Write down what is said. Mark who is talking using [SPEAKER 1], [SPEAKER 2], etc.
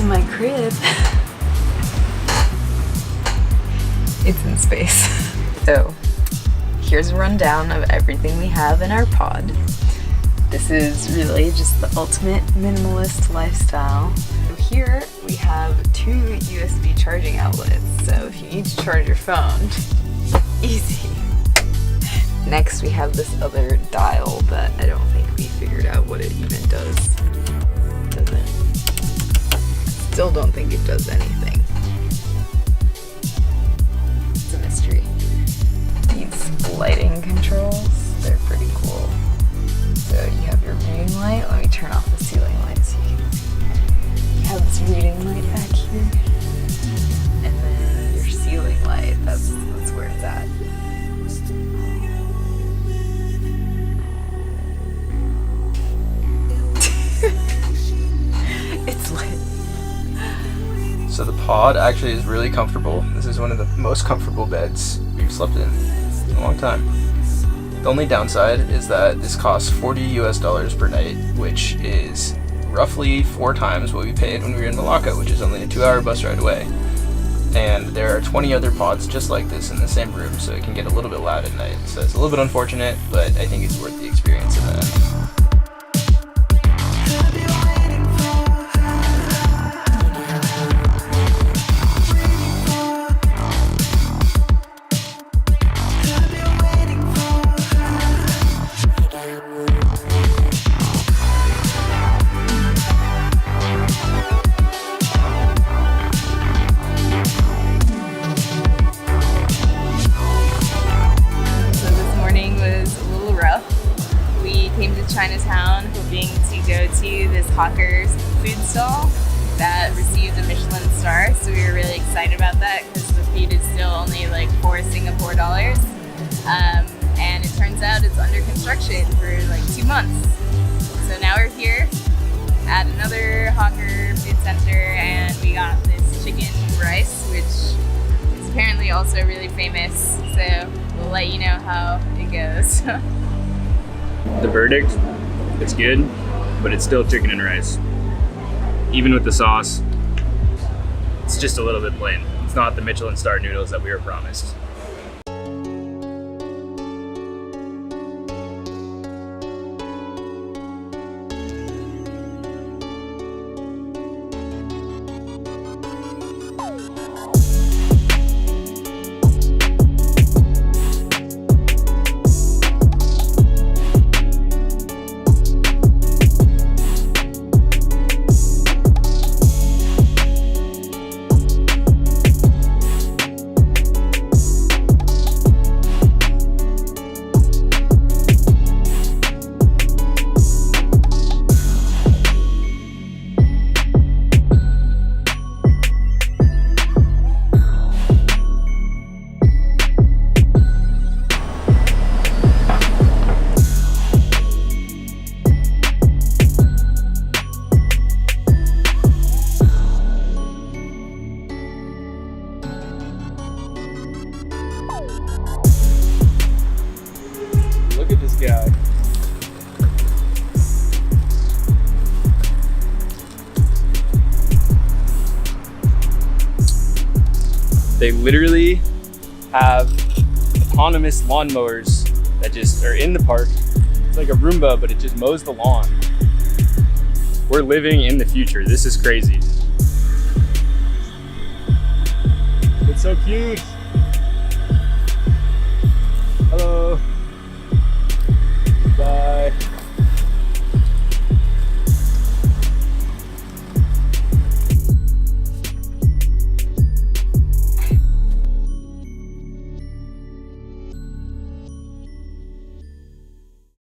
[SPEAKER 1] to my crib. It's in space. So, here's a rundown of everything we have in our pod. This is really just the ultimate minimalist lifestyle. So here we have 2 USB charging outlets, so if you need to charge your phone, easy. Next we have this other dial that I don't think we figured out what it even does. Still don't think it does anything. It's a mystery. These lighting controls, they're pretty cool. So you have your reading light. Let me turn off the ceiling light so you can see. You have this reading light back here. And then your ceiling light, that's where it's at. It's lit.
[SPEAKER 2] So the pod actually is really comfortable. This is one of the most comfortable beds we've slept in a long time. The only downside is that this costs $40 per night, which is roughly 4 times what we paid when we were in Malacca, which is only a 2-hour bus ride away. And there are 20 other pods just like this in the same room, so it can get a little bit loud at night. So it's a little bit unfortunate, but I think it's worth the experience in the end.
[SPEAKER 3] Chinatown, hoping to go to this hawker's food stall that received a Michelin star, so we were really excited about that because the food is still only like $4 Singapore dollars, and it turns out it's under construction for like 2 months. So now we're here at another hawker food center, and we got this chicken rice, which is apparently also really famous, so we'll let you know how it goes.
[SPEAKER 4] The verdict, it's good, but it's still chicken and rice. Even with the sauce, it's just a little bit plain. It's not the Michelin star noodles that we were promised. Look at this guy. They literally have autonomous lawnmowers that just are in the park. It's like a Roomba, but it just mows the lawn. We're living in the future. This is crazy. It's so cute. Hello.